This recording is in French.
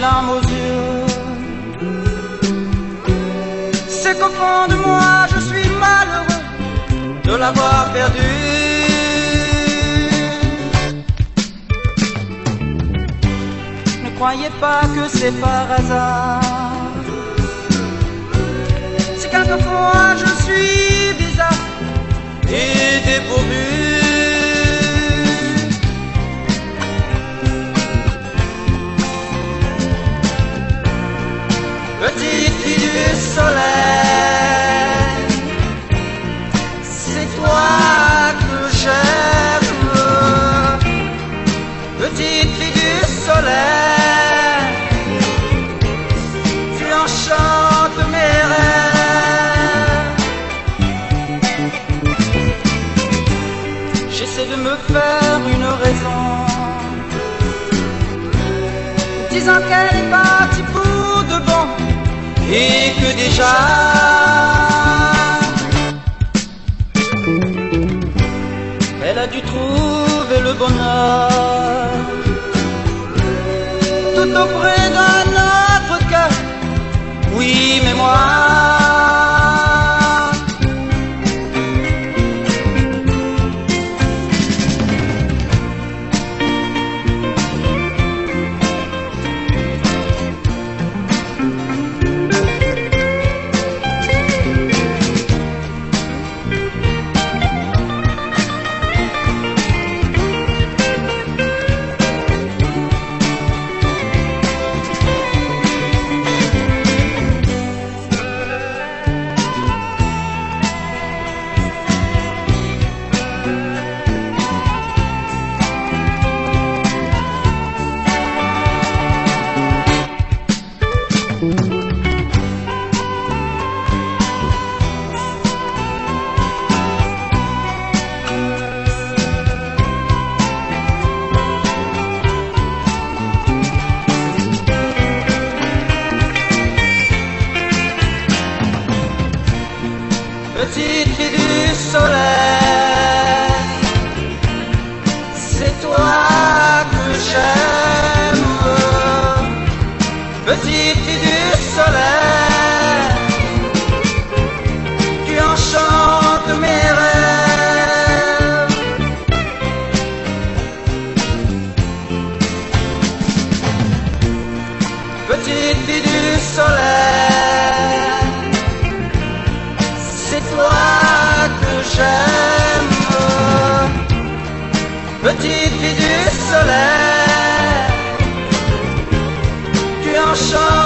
larmes aux yeux. C'est qu'au fond de moi je suis malheureux de l'avoir perdu. Ne croyez pas que c'est par hasard. C'est quelquefois je suis bizarre et dépourvu. Petite fille du soleil, c'est toi que j'aime. Petite fille du soleil, tu enchantes mes rêves. J'essaie de me faire une raison, disant qu'elle est partie pour de bon et que déjà elle a dû trouver le bonheur tout auprès d'un autre cœur. Oui, mais moi petite fille du soleil, c'est toi que j'aime. Petite fille du soleil, tu enchantes mes rêves. Petite fille du soleil, c'est toi que j'aime. Petite fille du soleil, tu enchantes